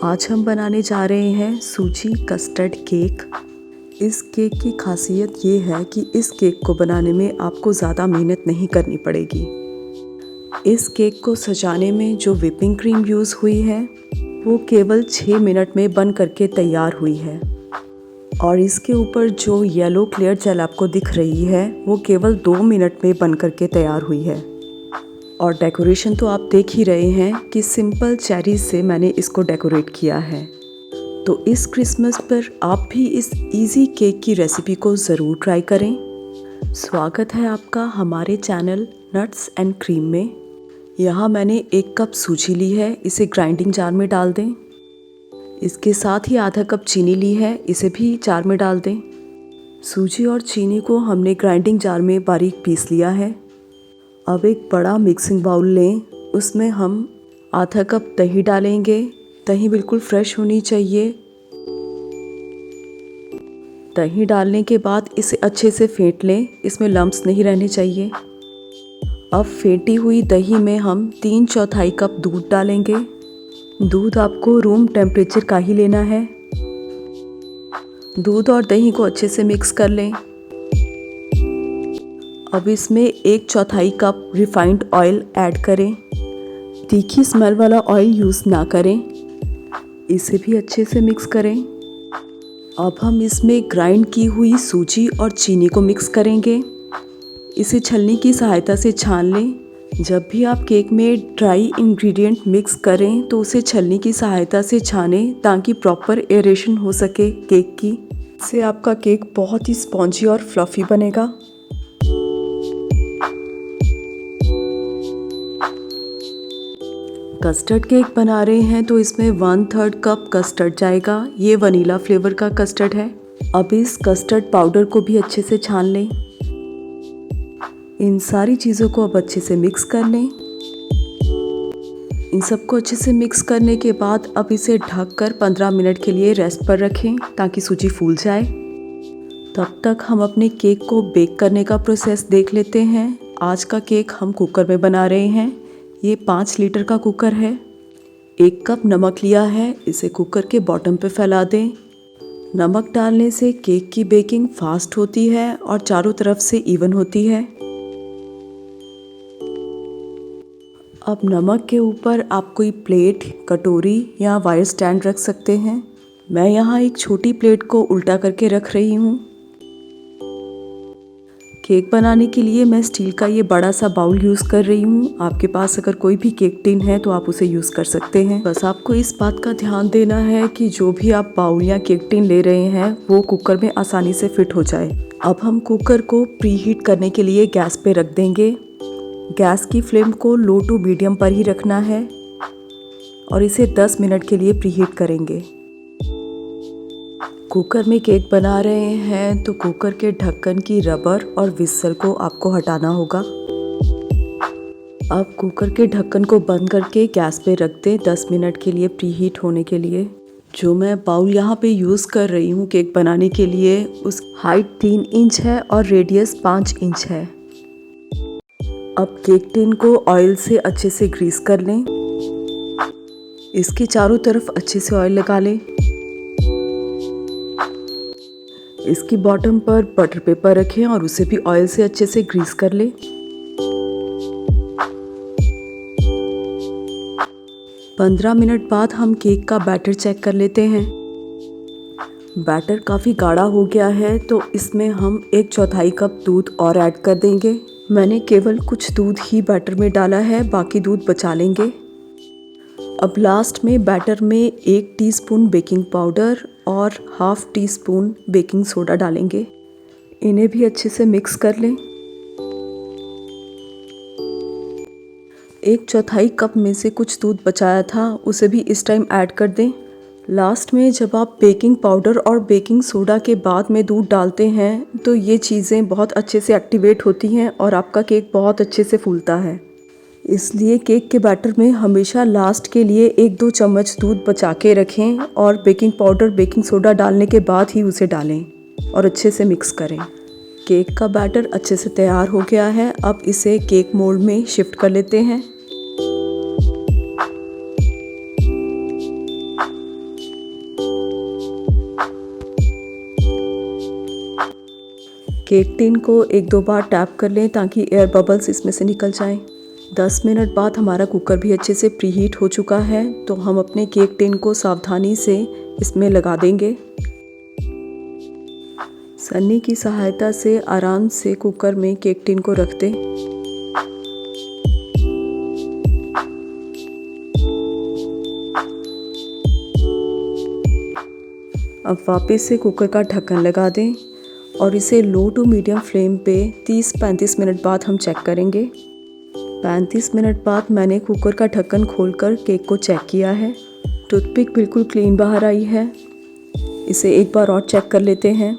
आज हम बनाने जा रहे हैं सूजी कस्टर्ड केक। इस केक की खासियत ये है कि इस केक को बनाने में आपको ज़्यादा मेहनत नहीं करनी पड़ेगी। इस केक को सजाने में जो व्हिपिंग क्रीम यूज़ हुई है वो केवल 6 मिनट में बन करके तैयार हुई है और इसके ऊपर जो येलो क्लियर जेल आपको दिख रही है वो केवल 2 मिनट में बन करके तैयार हुई है। और डेकोरेशन तो आप देख ही रहे हैं कि सिंपल चेरीज से मैंने इसको डेकोरेट किया है। तो इस क्रिसमस पर आप भी इस इजी केक की रेसिपी को ज़रूर ट्राई करें। स्वागत है आपका हमारे चैनल नट्स एंड क्रीम में। यहाँ मैंने 1 कप सूजी ली है, इसे ग्राइंडिंग जार में डाल दें। इसके साथ ही आधा कप चीनी ली है, इसे भी जार में डाल दें। सूजी और चीनी को हमने ग्राइंडिंग जार में बारीक पीस लिया है। अब एक बड़ा मिक्सिंग बाउल लें, उसमें हम आधा कप दही डालेंगे। दही बिल्कुल फ्रेश होनी चाहिए। दही डालने के बाद इसे अच्छे से फेंट लें, इसमें लम्प्स नहीं रहने चाहिए। अब फेंटी हुई दही में हम 3/4 कप दूध डालेंगे। दूध आपको रूम टेम्परेचर का ही लेना है। दूध और दही को अच्छे से मिक्स कर लें। अब इसमें 1/4 कप रिफाइंड ऑयल ऐड करें। तीखी स्मेल वाला ऑयल यूज़ ना करें। इसे भी अच्छे से मिक्स करें। अब हम इसमें ग्राइंड की हुई सूजी और चीनी को मिक्स करेंगे। इसे छलनी की सहायता से छान लें। जब भी आप केक में ड्राई इंग्रेडिएंट मिक्स करें तो उसे छलनी की सहायता से छानें ताकि प्रॉपर एरेशन हो सके केक की। इससे आपका केक बहुत ही स्पॉन्जी और फ्लफ़ी बनेगा। कस्टर्ड केक बना रहे हैं तो इसमें 1/3 कप कस्टर्ड जाएगा। ये वनीला फ्लेवर का कस्टर्ड है। अब इस कस्टर्ड पाउडर को भी अच्छे से छान लें। इन सारी चीज़ों को अब अच्छे से मिक्स कर लें। इन सबको अच्छे से मिक्स करने के बाद अब इसे ढककर 15 मिनट के लिए रेस्ट पर रखें ताकि सूजी फूल जाए। तब तक हम अपने केक को बेक करने का प्रोसेस देख लेते हैं। आज का केक हम कुकर में बना रहे हैं। ये 5 लीटर का कुकर है। 1 कप नमक लिया है, इसे कुकर के बॉटम पे फैला दें। नमक डालने से केक की बेकिंग फास्ट होती है और चारों तरफ से इवन होती है। अब नमक के ऊपर आप कोई प्लेट, कटोरी या वायर स्टैंड रख सकते हैं। मैं यहाँ एक छोटी प्लेट को उल्टा करके रख रही हूँ। केक बनाने के लिए मैं स्टील का ये बड़ा सा बाउल यूज़ कर रही हूँ। आपके पास अगर कोई भी केक टिन है तो आप उसे यूज़ कर सकते हैं। बस आपको इस बात का ध्यान देना है कि जो भी आप बाउल या केक टिन ले रहे हैं वो कुकर में आसानी से फिट हो जाए। अब हम कुकर को प्री हीट करने के लिए गैस पे रख देंगे। गैस की फ्लेम को लो टू मीडियम पर ही रखना है और इसे 10 मिनट के लिए प्री हीट करेंगे। कुकर में केक बना रहे हैं तो कुकर के ढक्कन की रबर और विस्सल को आपको हटाना होगा। अब कुकर के ढक्कन को बंद करके गैस पे रख दें 10 मिनट के लिए प्री हीट होने के लिए। जो मैं बाउल यहाँ पे यूज़ कर रही हूँ केक बनाने के लिए, उस हाइट 3 इंच है और रेडियस 5 इंच है। अब केक टिन को ऑयल से अच्छे से ग्रीस कर लें। इसके चारों तरफ अच्छे से ऑयल लगा लें। इसकी बॉटम पर बटर पेपर रखें और उसे भी ऑयल से अच्छे से ग्रीस कर लें। 15 मिनट बाद हम केक का बैटर चेक कर लेते हैं। बैटर काफ़ी गाढ़ा हो गया है तो इसमें हम 1/4 कप दूध और ऐड कर देंगे। मैंने केवल कुछ दूध ही बैटर में डाला है, बाकी दूध बचा लेंगे। अब लास्ट में बैटर में 1 टीस्पून बेकिंग पाउडर और ½ टीस्पून बेकिंग सोडा डालेंगे। इन्हें भी अच्छे से मिक्स कर लें। 1/4 कप में से कुछ दूध बचाया था, उसे भी इस टाइम ऐड कर दें। लास्ट में जब आप बेकिंग पाउडर और बेकिंग सोडा के बाद में दूध डालते हैं तो ये चीज़ें बहुत अच्छे से एक्टिवेट होती हैं और आपका केक बहुत अच्छे से फूलता है। इसलिए केक के बैटर में हमेशा लास्ट के लिए 1-2 चम्मच दूध बचा के रखें और बेकिंग पाउडर, बेकिंग सोडा डालने के बाद ही उसे डालें और अच्छे से मिक्स करें। केक का बैटर अच्छे से तैयार हो गया है। अब इसे केक मोल्ड में शिफ्ट कर लेते हैं। केक टिन को एक दो बार टैप कर लें ताकि एयर बबल्स इसमें से निकल जाएं। 10 मिनट बाद हमारा कुकर भी अच्छे से प्रीहीट हो चुका है, तो हम अपने केक टिन को सावधानी से इसमें लगा देंगे। सन्नी की सहायता से आराम से कुकर में केक टिन को रख दें। अब वापस से कुकर का ढक्कन लगा दें और इसे लो टू मीडियम फ्लेम पे 30-35 मिनट बाद हम चेक करेंगे। 35 मिनट बाद मैंने कुकर का ढक्कन खोलकर केक को चेक किया है। टूथपिक बिल्कुल क्लीन बाहर आई है। इसे एक बार और चेक कर लेते हैं।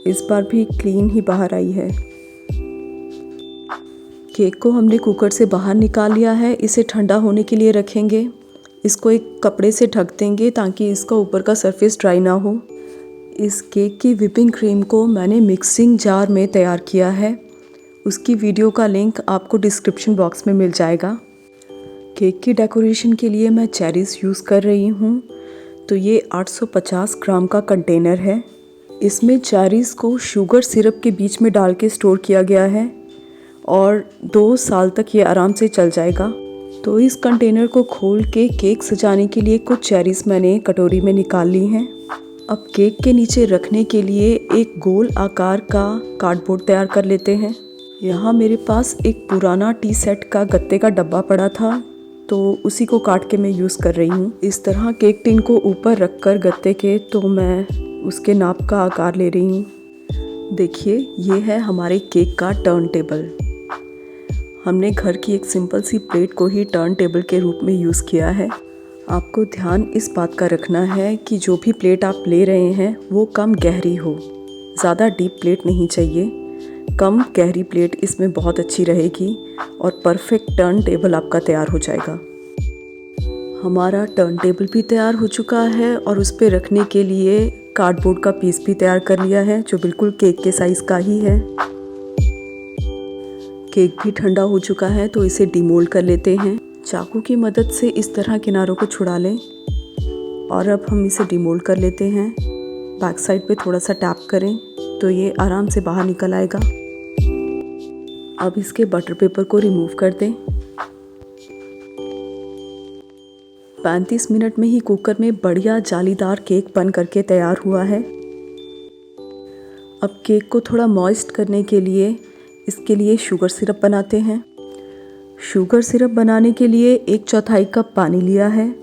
इस बार भी क्लीन ही बाहर आई है। केक को हमने कुकर से बाहर निकाल लिया है। इसे ठंडा होने के लिए रखेंगे। इसको एक कपड़े से ढक देंगे ताकि इसका ऊपर का सरफेस ड्राई ना हो। इस केक की व्हिपिंग क्रीम को मैंने मिक्सिंग जार में तैयार किया है। उसकी वीडियो का लिंक आपको डिस्क्रिप्शन बॉक्स में मिल जाएगा। केक की डेकोरेशन के लिए मैं चेरीज़ यूज़ कर रही हूँ। तो ये 850 ग्राम का कंटेनर है। इसमें चेरीज़ को शुगर सिरप के बीच में डाल के स्टोर किया गया है और 2 साल तक ये आराम से चल जाएगा। तो इस कंटेनर को खोल के केक सजाने के लिए कुछ चेरीज़ मैंने कटोरी में निकाल ली हैं। अब केक के नीचे रखने के लिए एक गोल आकार का कार्डबोर्ड तैयार कर लेते हैं। यहाँ मेरे पास एक पुराना टी सेट का गत्ते का डब्बा पड़ा था, तो उसी को काट के मैं यूज़ कर रही हूँ। इस तरह केक टिन को ऊपर रख कर गत्ते के तो मैं उसके नाप का आकार ले रही हूँ। देखिए, ये है हमारे केक का टर्न टेबल। हमने घर की एक सिंपल सी प्लेट को ही टर्न टेबल के रूप में यूज़ किया है। आपको ध्यान इस बात का रखना है कि जो भी प्लेट आप ले रहे हैं वो कम गहरी हो। ज़्यादा डीप प्लेट नहीं चाहिए। कम गहरी प्लेट इसमें बहुत अच्छी रहेगी और परफेक्ट टर्न टेबल आपका तैयार हो जाएगा। हमारा टर्न टेबल भी तैयार हो चुका है और उस पर रखने के लिए कार्डबोर्ड का पीस भी तैयार कर लिया है, जो बिल्कुल केक के साइज़ का ही है। केक भी ठंडा हो चुका है, तो इसे डिमोल्ड कर लेते हैं। चाकू की मदद से इस तरह किनारों को छुड़ा लें और अब हम इसे डिमोल्ड कर लेते हैं। बैक साइड पे थोड़ा सा टैप करें तो ये आराम से बाहर निकल आएगा। अब इसके बटर पेपर को रिमूव कर दें। 35 मिनट में ही कुकर में बढ़िया जालीदार केक बन करके तैयार हुआ है। अब केक को थोड़ा मॉइस्ट करने के लिए इसके लिए शुगर सिरप बनाते हैं। शुगर सिरप बनाने के लिए 1/4 कप पानी लिया है।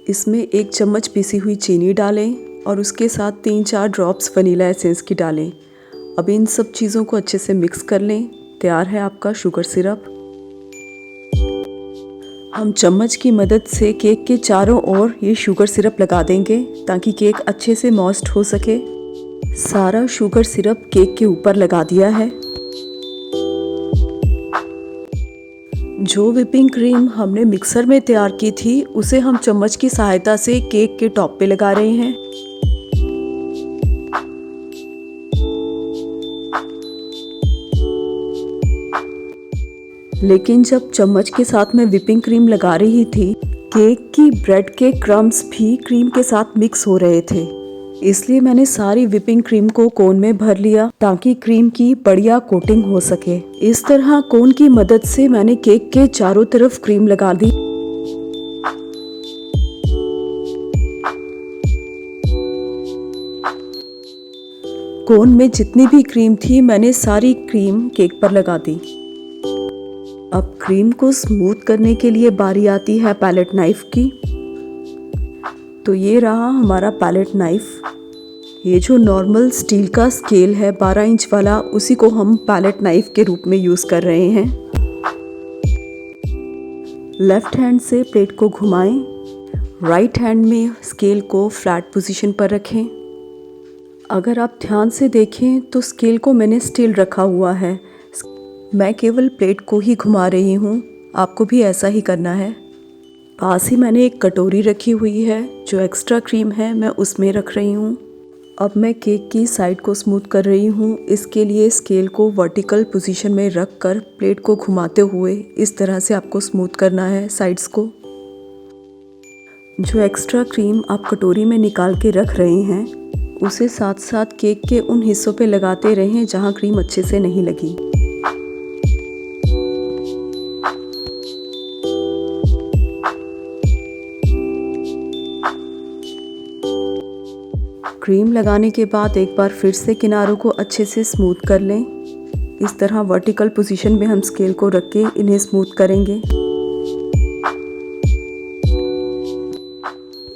इसमें 1 चम्मच पिसी हुई चीनी डालें और उसके साथ 3-4 ड्रॉप्स वनीला एसेंस की डालें। अब इन सब चीज़ों को अच्छे से मिक्स कर लें। तैयार है आपका शुगर सिरप। हम चम्मच की मदद से केक के चारों ओर ये शुगर सिरप लगा देंगे ताकि केक अच्छे से मॉइस्ट हो सके। सारा शुगर सिरप केक के ऊपर लगा दिया है। जो व्हिपिंग क्रीम हमने मिक्सर में तैयार की थी उसे हम चम्मच की सहायता से केक के टॉप पे लगा रहे हैं। लेकिन जब चम्मच के साथ मैं व्हिपिंग क्रीम लगा रही थी, केक की ब्रेड के क्रम्स भी क्रीम के साथ मिक्स हो रहे थे। इसलिए मैंने सारी व्हिपिंग क्रीम को कोन में भर लिया ताकि क्रीम की बढ़िया कोटिंग हो सके। इस तरह कोन की मदद से मैंने केक के चारों तरफ क्रीम लगा दी। कोन में जितनी भी क्रीम थी मैंने सारी क्रीम केक पर लगा दी। अब क्रीम को स्मूथ करने के लिए बारी आती है पैलेट नाइफ की। तो ये रहा हमारा पैलेट नाइफ। ये जो नॉर्मल स्टील का स्केल है 12 इंच वाला, उसी को हम पैलेट नाइफ के रूप में यूज़ कर रहे हैं। लेफ्ट हैंड से प्लेट को घुमाएं, राइट हैंड में स्केल को फ्लैट पोजीशन पर रखें। अगर आप ध्यान से देखें तो स्केल को मैंने स्टिल रखा हुआ है। मैं केवल प्लेट को ही घुमा रही हूँ, आपको भी ऐसा ही करना है। पास ही मैंने एक कटोरी रखी हुई है, जो एक्स्ट्रा क्रीम है मैं उसमें रख रही हूँ। अब मैं केक की साइड को स्मूथ कर रही हूँ। इसके लिए स्केल को वर्टिकल पोजीशन में रख कर प्लेट को घुमाते हुए इस तरह से आपको स्मूथ करना है साइड्स को। जो एक्स्ट्रा क्रीम आप कटोरी में निकाल के रख रहे हैं उसे साथ साथ केक के उन हिस्सों पे लगाते रहें जहाँ क्रीम अच्छे से नहीं लगी। क्रीम लगाने के बाद एक बार फिर से किनारों को अच्छे से स्मूथ कर लें। इस तरह वर्टिकल पोजीशन में हम स्केल को रख के इन्हें स्मूथ करेंगे।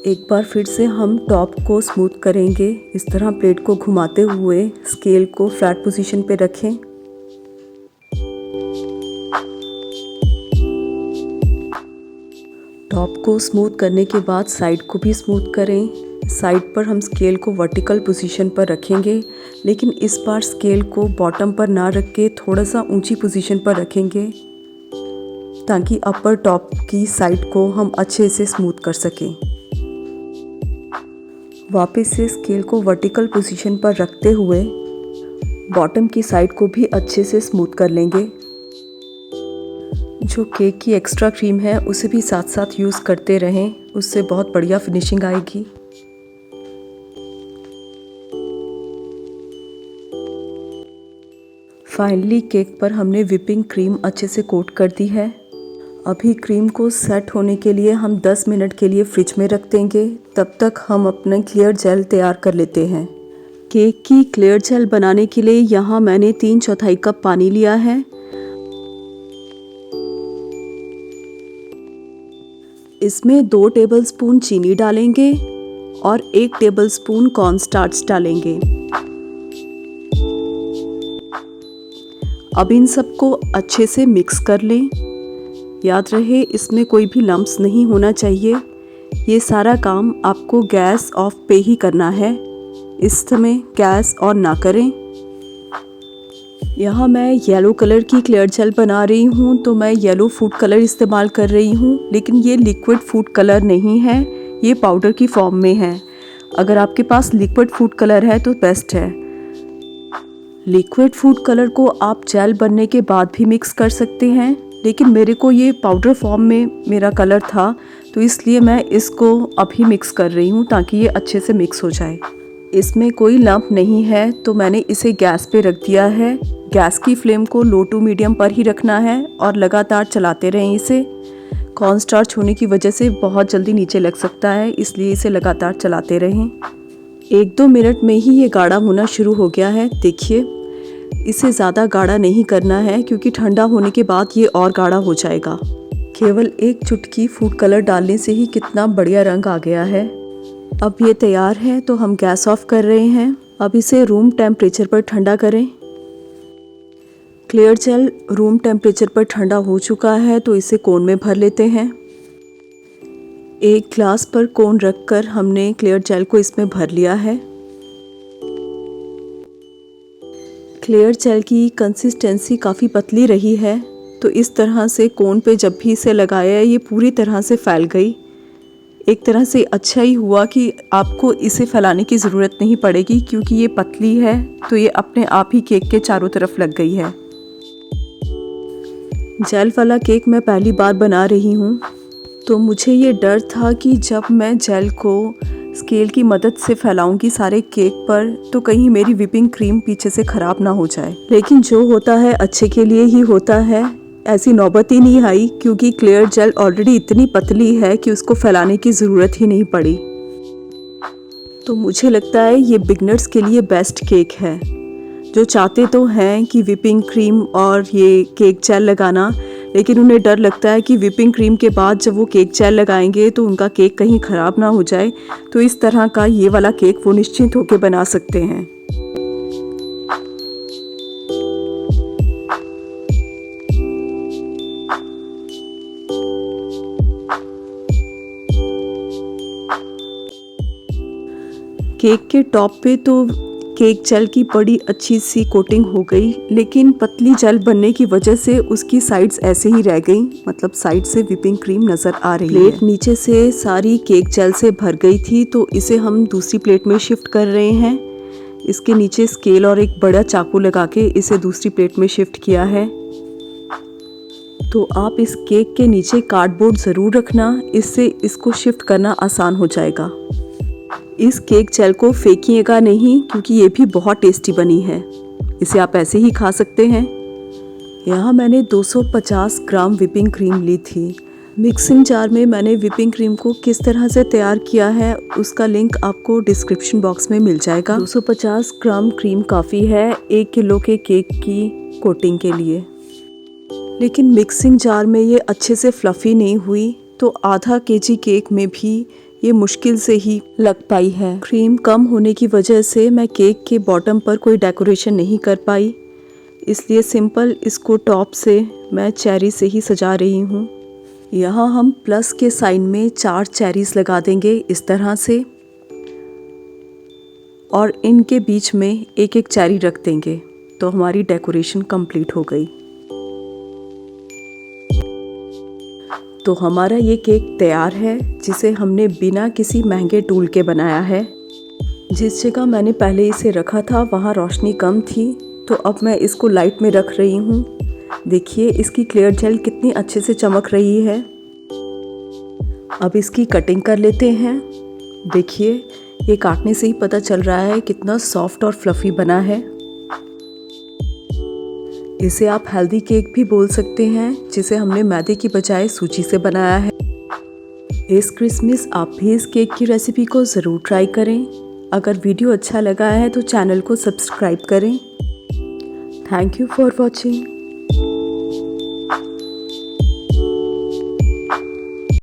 एक बार फिर से हम टॉप को स्मूथ करेंगे। इस तरह प्लेट को घुमाते हुए स्केल को फ्लैट पोजीशन पे रखें। टॉप को स्मूथ करने के बाद साइड को भी स्मूथ करें। साइड पर हम स्केल को वर्टिकल पोजीशन पर रखेंगे, लेकिन इस बार स्केल को बॉटम पर ना रख के थोड़ा सा ऊंची पोजीशन पर रखेंगे ताकि अपर टॉप की साइड को हम अच्छे से स्मूथ कर सकें। वापस से स्केल को वर्टिकल पोजीशन पर रखते हुए बॉटम की साइड को भी अच्छे से स्मूथ कर लेंगे। जो केक की एक्स्ट्रा क्रीम है उसे भी साथ साथ यूज़ करते रहें, उससे बहुत बढ़िया फिनिशिंग आएगी। फाइनली केक पर हमने व्हिपिंग क्रीम अच्छे से कोट कर दी है। अभी क्रीम को सेट होने के लिए हम 10 मिनट के लिए फ्रिज में रख देंगे। तब तक हम अपना क्लियर जेल तैयार कर लेते हैं। केक की क्लियर जेल बनाने के लिए यहाँ मैंने 3/4 कप पानी लिया है। इसमें 2 टेबलस्पून चीनी डालेंगे और 1 टेबलस्पून कॉर्नस्टार्च डालेंगे। अब इन सबको अच्छे से मिक्स कर लें। याद रहे इसमें कोई भी लम्प्स नहीं होना चाहिए। ये सारा काम आपको गैस ऑफ पे ही करना है। इस समय गैस ऑन ना करें। यहाँ मैं येलो कलर की क्लियर जेल बना रही हूँ, तो मैं येलो फूड कलर इस्तेमाल कर रही हूँ, लेकिन ये लिक्विड फूड कलर नहीं है, ये पाउडर की फॉर्म में है। अगर आपके पास लिक्विड फूड कलर है तो बेस्ट है। लिक्विड फूड कलर को आप जेल बनने के बाद भी मिक्स कर सकते हैं, लेकिन मेरे को ये पाउडर फॉर्म में मेरा कलर था तो इसलिए मैं इसको अभी मिक्स कर रही हूँ ताकि ये अच्छे से मिक्स हो जाए। इसमें कोई लम्प नहीं है तो मैंने इसे गैस पे रख दिया है। गैस की फ्लेम को लो टू मीडियम पर ही रखना है और लगातार चलाते रहें इसे। कॉर्नस्टार्च होने की वजह से बहुत जल्दी नीचे लग सकता है, इसलिए इसे लगातार चलाते रहें। 1-2 मिनट में ही ये गाढ़ा होना शुरू हो गया है। देखिए, इसे ज़्यादा गाढ़ा नहीं करना है क्योंकि ठंडा होने के बाद ये और गाढ़ा हो जाएगा। केवल 1 चुटकी फूड कलर डालने से ही कितना बढ़िया रंग आ गया है। अब ये तैयार है तो हम गैस ऑफ कर रहे हैं। अब इसे रूम टेम्परेचर पर ठंडा करें। क्लियर जेल रूम टेम्परेचर पर ठंडा हो चुका है तो इसे कोन में भर लेते हैं। एक ग्लास पर कोन रखकर हमने क्लियर जेल को इसमें भर लिया है। क्लियर जेल की कंसिस्टेंसी काफ़ी पतली रही है, तो इस तरह से कोन पे जब भी इसे लगाया ये पूरी तरह से फैल गई। एक तरह से अच्छा ही हुआ कि आपको इसे फैलाने की ज़रूरत नहीं पड़ेगी क्योंकि ये पतली है तो ये अपने आप ही केक के चारों तरफ लग गई है। जेल वाला केक मैं पहली बार बना रही हूँ, तो मुझे ये डर था कि जब मैं जेल को स्केल की मदद से फैलाऊंगी सारे केक पर तो कहीं मेरी व्हिपिंग क्रीम पीछे से ख़राब ना हो जाए। लेकिन जो होता है अच्छे के लिए ही होता है। ऐसी नौबत ही नहीं आई क्योंकि क्लियर जेल ऑलरेडी इतनी पतली है कि उसको फैलाने की ज़रूरत ही नहीं पड़ी। तो मुझे लगता है ये बिगनर्स के लिए बेस्ट केक है, जो चाहते तो हैं कि व्हिपिंग क्रीम और ये केक जेल लगाना, लेकिन उन्हें डर लगता है कि व्हिपिंग क्रीम के बाद जब वो केक जेल लगाएंगे तो उनका केक कहीं ख़राब ना हो जाए। तो इस तरह का ये वाला केक वो निश्चिंत होकर बना सकते हैं। केक के टॉप पे तो केक जेल की बड़ी अच्छी सी कोटिंग हो गई, लेकिन पतली जेल बनने की वजह से उसकी साइड्स ऐसे ही रह गई, मतलब साइड से व्हिपिंग क्रीम नज़र आ रही है। प्लेट नीचे से सारी केक जेल से भर गई थी तो इसे हम दूसरी प्लेट में शिफ्ट कर रहे हैं। इसके नीचे स्केल और एक बड़ा चाकू लगा के इसे दूसरी प्लेट में शिफ्ट किया है। तो आप इस केक के नीचे कार्डबोर्ड ज़रूर रखना, इससे इसको शिफ्ट करना आसान हो जाएगा। इस केक जेल को फेंकिएगा नहीं क्योंकि ये भी बहुत टेस्टी बनी है। इसे आप ऐसे ही खा सकते हैं। यहाँ मैंने 250 ग्राम व्हिपिंग क्रीम ली थी। मिक्सिंग जार में मैंने व्हिपिंग क्रीम को किस तरह से तैयार किया है उसका लिंक आपको डिस्क्रिप्शन बॉक्स में मिल जाएगा। 250 ग्राम क्रीम काफ़ी है 1 किलो के केक की कोटिंग के लिए, लेकिन मिक्सिंग जार में ये अच्छे से फ्लफ़ी नहीं हुई, तो आधा केजी केक में भी ये मुश्किल से ही लग पाई है। क्रीम कम होने की वजह से मैं केक के बॉटम पर कोई डेकोरेशन नहीं कर पाई, इसलिए सिंपल इसको टॉप से मैं चेरी से ही सजा रही हूँ। यहाँ हम प्लस के साइन में 4 चेरीज़ लगा देंगे इस तरह से, और इनके बीच में एक एक चेरी रख देंगे, तो हमारी डेकोरेशन कंप्लीट हो गई। तो हमारा ये केक तैयार है, जिसे हमने बिना किसी महंगे टूल के बनाया है। जिस जगह मैंने पहले इसे रखा था वहाँ रोशनी कम थी, तो अब मैं इसको लाइट में रख रही हूँ। देखिए इसकी क्लियर जेल कितनी अच्छे से चमक रही है। अब इसकी कटिंग कर लेते हैं। देखिए ये काटने से ही पता चल रहा है कितना सॉफ्ट और फ्लफ़ी बना है। इसे आप हेल्दी केक भी बोल सकते हैं, जिसे हमने मैदे की बजाय सूजी से बनाया है। इस क्रिसमस आप भी इस केक की रेसिपी को ज़रूर ट्राई करें। अगर वीडियो अच्छा लगा है तो चैनल को सब्सक्राइब करें। Thank you for watching.